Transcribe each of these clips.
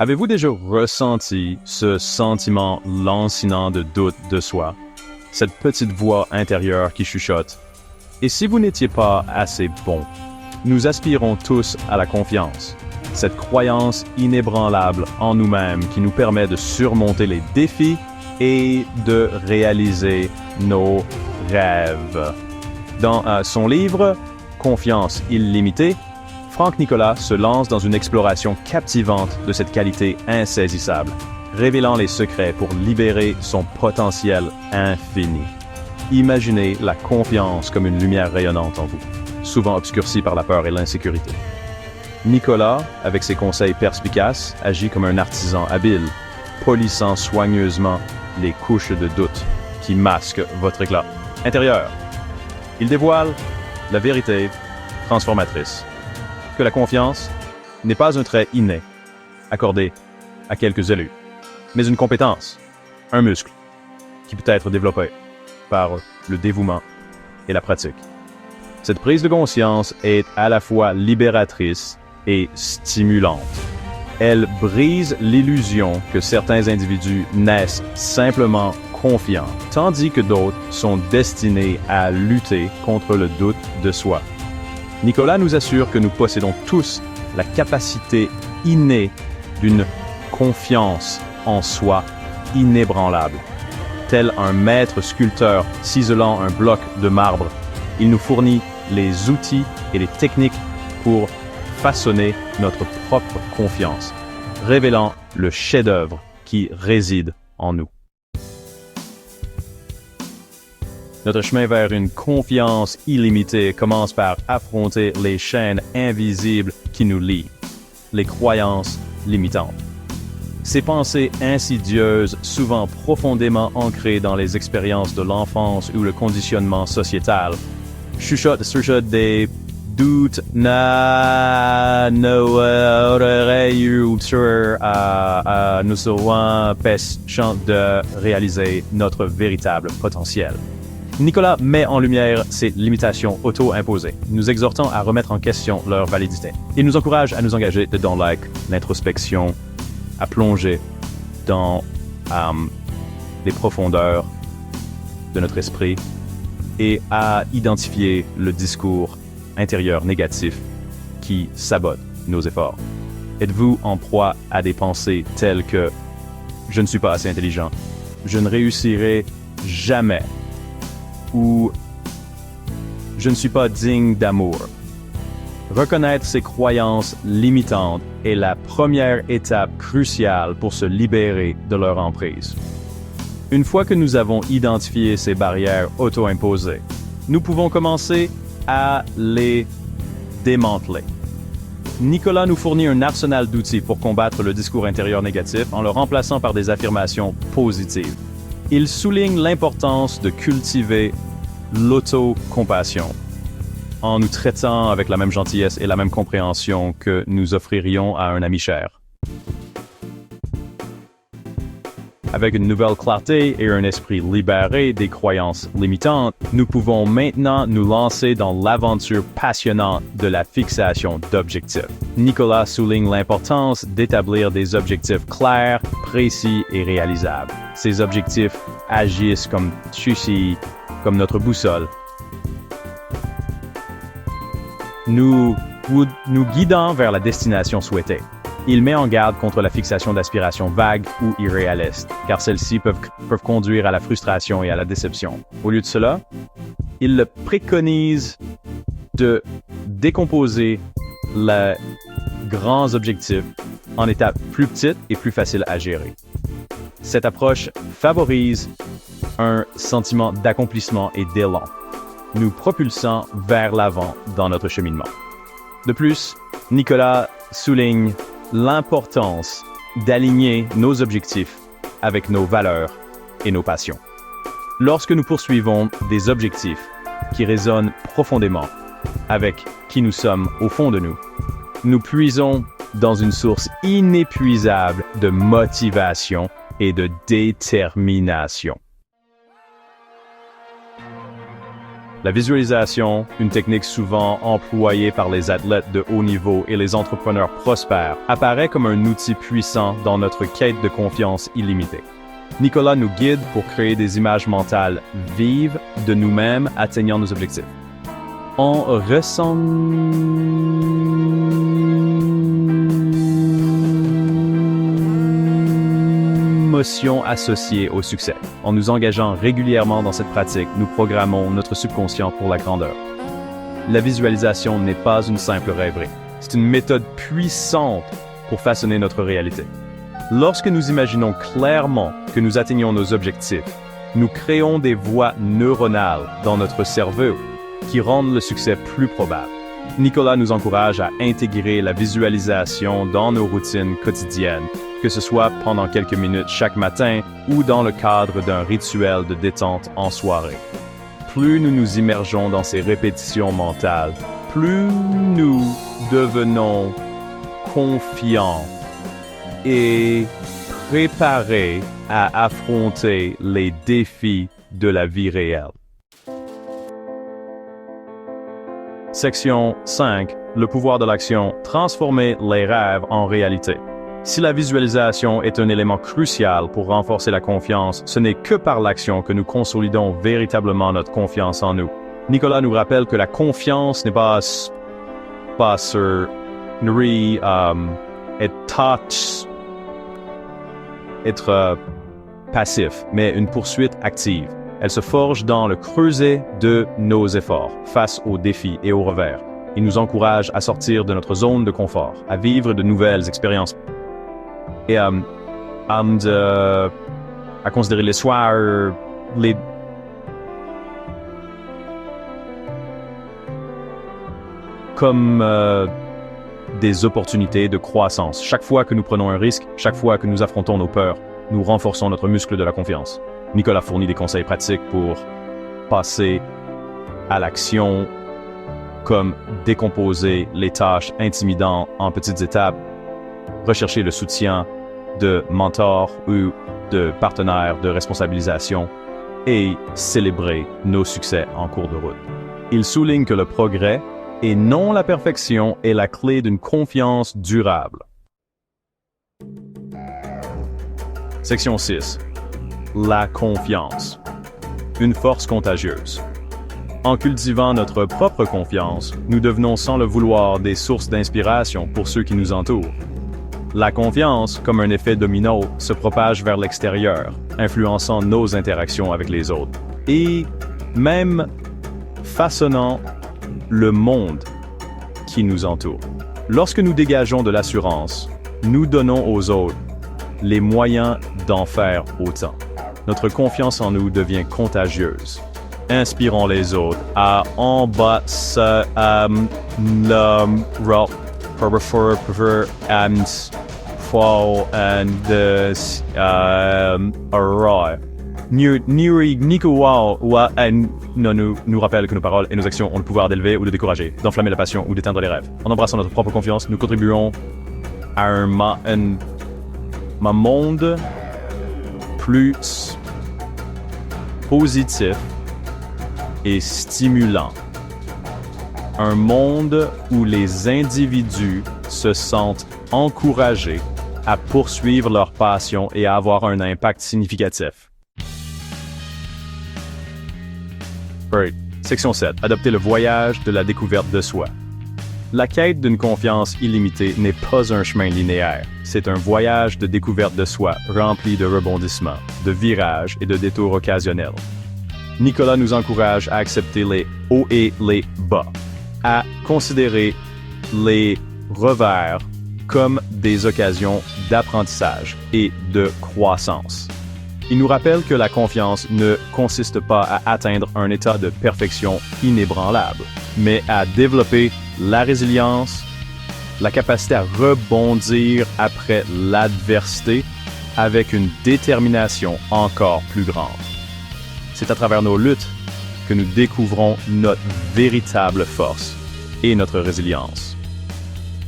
Avez-vous déjà ressenti ce sentiment lancinant de doute de soi? Cette petite voix intérieure qui chuchote. Et si vous n'étiez pas assez bon? Nous aspirons tous à la confiance. Cette croyance inébranlable en nous-mêmes qui nous permet de surmonter les défis et de réaliser nos rêves. Dans son livre « Confiance illimitée », Franck Nicolas se lance dans une exploration captivante de cette qualité insaisissable, révélant les secrets pour libérer son potentiel infini. Imaginez la confiance comme une lumière rayonnante en vous, souvent obscurcie par la peur et l'insécurité. Nicolas, avec ses conseils perspicaces, agit comme un artisan habile, polissant soigneusement les couches de doute qui masquent votre éclat intérieur. Il dévoile la vérité transformatrice, que la confiance n'est pas un trait inné, accordé à quelques élus, mais une compétence, un muscle, qui peut être développé par le dévouement et la pratique. Cette prise de conscience est à la fois libératrice et stimulante. Elle brise l'illusion que certains individus naissent simplement confiants, tandis que d'autres sont destinés à lutter contre le doute de soi. Nicolas nous assure que nous possédons tous la capacité innée d'une confiance en soi inébranlable. Tel un maître sculpteur ciselant un bloc de marbre, il nous fournit les outils et les techniques pour façonner notre propre confiance, révélant le chef-d'œuvre qui réside en nous. Notre chemin vers une confiance illimitée commence par affronter les chaînes invisibles qui nous lient, les croyances limitantes. Ces pensées insidieuses, souvent profondément ancrées dans les expériences de l'enfance ou le conditionnement sociétal, chuchotent des doutes nous seront empêchant de réaliser notre véritable potentiel. Nicolas met en lumière ces limitations auto-imposées, nous exhortant à remettre en question leur validité. Il nous encourage à nous engager dans l'introspection, à plonger dans les profondeurs de notre esprit et à identifier le discours intérieur négatif qui sabote nos efforts. Êtes-vous en proie à des pensées telles que « je ne suis pas assez intelligent »,« je ne réussirai jamais » ou « je ne suis pas digne d'amour ». Reconnaître ces croyances limitantes est la première étape cruciale pour se libérer de leur emprise. Une fois que nous avons identifié ces barrières auto-imposées, nous pouvons commencer à les démanteler. Nicolas nous fournit un arsenal d'outils pour combattre le discours intérieur négatif en le remplaçant par des affirmations positives. Il souligne l'importance de cultiver l'autocompassion en nous traitant avec la même gentillesse et la même compréhension que nous offririons à un ami cher. Avec une nouvelle clarté et un esprit libéré des croyances limitantes, nous pouvons maintenant nous lancer dans l'aventure passionnante de la fixation d'objectifs. Nicolas souligne l'importance d'établir des objectifs clairs, précis et réalisables. Ces objectifs agissent comme notre boussole, nous guidant vers la destination souhaitée. Il met en garde contre la fixation d'aspirations vagues ou irréalistes, car celles-ci peuvent conduire à la frustration et à la déception. Au lieu de cela, il préconise de décomposer les grands objectifs en étapes plus petites et plus faciles à gérer. Cette approche favorise un sentiment d'accomplissement et d'élan, nous propulsant vers l'avant dans notre cheminement. De plus, Nicolas souligne l'importance d'aligner nos objectifs avec nos valeurs et nos passions. Lorsque nous poursuivons des objectifs qui résonnent profondément avec qui nous sommes au fond de nous, nous puisons dans une source inépuisable de motivation et de détermination. La visualisation, une technique souvent employée par les athlètes de haut niveau et les entrepreneurs prospères, apparaît comme un outil puissant dans notre quête de confiance illimitée. Nicolas nous guide pour créer des images mentales vives de nous-mêmes atteignant nos objectifs. En ressent émotions associées au succès. En nous engageant régulièrement dans cette pratique, nous programmons notre subconscient pour la grandeur. La visualisation n'est pas une simple rêverie. C'est une méthode puissante pour façonner notre réalité. Lorsque nous imaginons clairement que nous atteignons nos objectifs, nous créons des voies neuronales dans notre cerveau qui rendent le succès plus probable. Nicolas nous encourage à intégrer la visualisation dans nos routines quotidiennes, que ce soit pendant quelques minutes chaque matin ou dans le cadre d'un rituel de détente en soirée. Plus nous nous immergeons dans ces répétitions mentales, plus nous devenons confiants et préparés à affronter les défis de la vie réelle. Section 5. Le pouvoir de l'action. Transformer les rêves en réalité. Si la visualisation est un élément crucial pour renforcer la confiance, ce n'est que par l'action que nous consolidons véritablement notre confiance en nous. Nicolas nous rappelle que la confiance n'est pas sur être passif, mais une poursuite active. Elle se forge dans le creuset de nos efforts face aux défis et aux revers. Il nous encourage à sortir de notre zone de confort, à vivre de nouvelles expériences et à considérer les soirs, comme des opportunités de croissance. Chaque fois que nous prenons un risque, chaque fois que nous affrontons nos peurs, nous renforçons notre muscle de la confiance. Nicolas fournit des conseils pratiques pour passer à l'action, comme décomposer les tâches intimidantes en petites étapes, rechercher le soutien de mentors ou de partenaires de responsabilisation et célébrer nos succès en cours de route. Il souligne que le progrès et non la perfection est la clé d'une confiance durable. Section 6. La confiance. Une force contagieuse. En cultivant notre propre confiance, nous devenons sans le vouloir des sources d'inspiration pour ceux qui nous entourent. La confiance, comme un effet domino, se propage vers l'extérieur, influençant nos interactions avec les autres, et même façonnant le monde qui nous entoure. Lorsque nous dégageons de l'assurance, nous donnons aux autres les moyens d'en faire autant. Notre confiance en nous devient contagieuse. Inspirons les autres à embrasser le rock and fall and nous rappelle que nos paroles et nos actions ont le pouvoir d'élever ou de décourager, d'enflammer la passion ou d'éteindre les rêves. En embrassant notre propre confiance, nous contribuons à un monde plus positif et stimulant. Un monde où les individus se sentent encouragés à poursuivre leur passion et à avoir un impact significatif. Right. Section 7. Adopter le voyage de la découverte de soi. La quête d'une confiance illimitée n'est pas un chemin linéaire. C'est un voyage de découverte de soi rempli de rebondissements, de virages et de détours occasionnels. Nicolas nous encourage à accepter les hauts et les bas, à considérer les revers comme des occasions d'apprentissage et de croissance. Il nous rappelle que la confiance ne consiste pas à atteindre un état de perfection inébranlable, mais à développer la résilience, la capacité à rebondir après l'adversité avec une détermination encore plus grande. C'est à travers nos luttes que nous découvrons notre véritable force et notre résilience.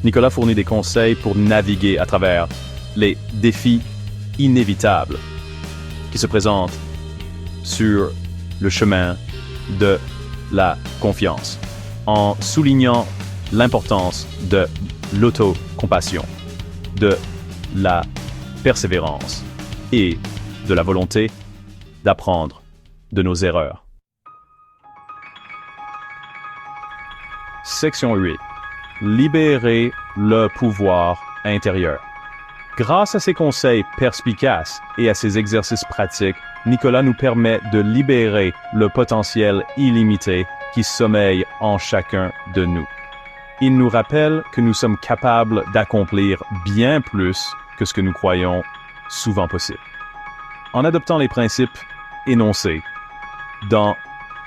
Nicolas fournit des conseils pour naviguer à travers les défis inévitables qui se présentent sur le chemin de la confiance, en soulignant l'importance de l'autocompassion, de la persévérance et de la volonté d'apprendre de nos erreurs. Section 8. Libérer le pouvoir intérieur. Grâce à ses conseils perspicaces et à ses exercices pratiques, Nicolas nous permet de libérer le potentiel illimité qui sommeille en chacun de nous. Il nous rappelle que nous sommes capables d'accomplir bien plus que ce que nous croyons souvent possible. En adoptant les principes énoncés dans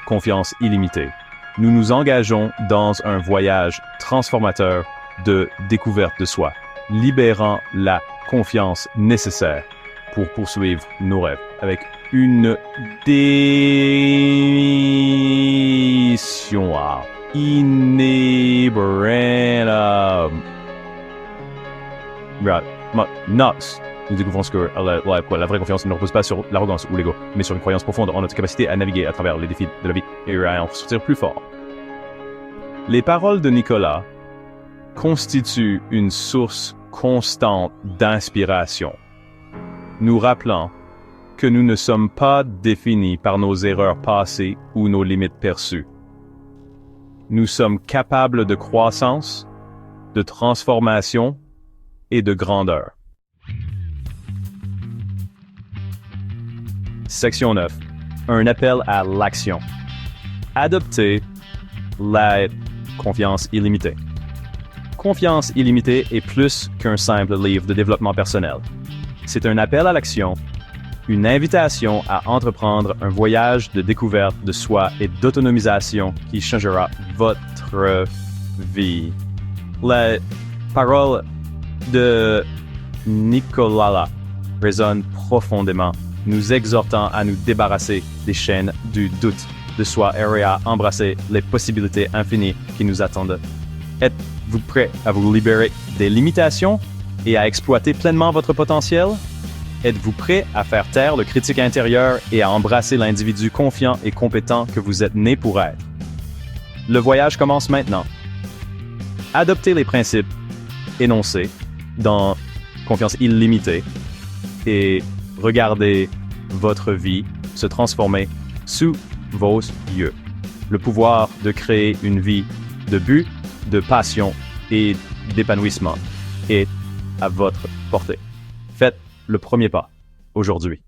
Confiance illimitée, nous nous engageons dans un voyage transformateur de découverte de soi, libérant la confiance nécessaire pour poursuivre nos rêves avec une décision inébranlable. Nous découvrons que la vraie confiance ne repose pas sur l'arrogance ou l'ego, mais sur une croyance profonde en notre capacité à naviguer à travers les défis de la vie et à en sortir plus fort. Les paroles de Nicolas constituent une source constante d'inspiration, nous rappelant que nous ne sommes pas définis par nos erreurs passées ou nos limites perçues. Nous sommes capables de croissance, de transformation et de grandeur. Section 9. Un appel à l'action. Adopter la confiance illimitée. Confiance illimitée est plus qu'un simple livre de développement personnel. C'est un appel à l'action, une invitation à entreprendre un voyage de découverte de soi et d'autonomisation qui changera votre vie. La parole de Nicolas résonne profondément, nous exhortant à nous débarrasser des chaînes du doute de soi et à embrasser les possibilités infinies qui nous attendent. Êtes-vous prêt à vous libérer des limitations et à exploiter pleinement votre potentiel? Êtes-vous prêt à faire taire le critique intérieur et à embrasser l'individu confiant et compétent que vous êtes né pour être? Le voyage commence maintenant. Adoptez les principes énoncés dans Confiance illimitée et regardez votre vie se transformer sous vos yeux. Le pouvoir de créer une vie de but, de passion et d'épanouissement est à votre portée. Faites le premier pas aujourd'hui.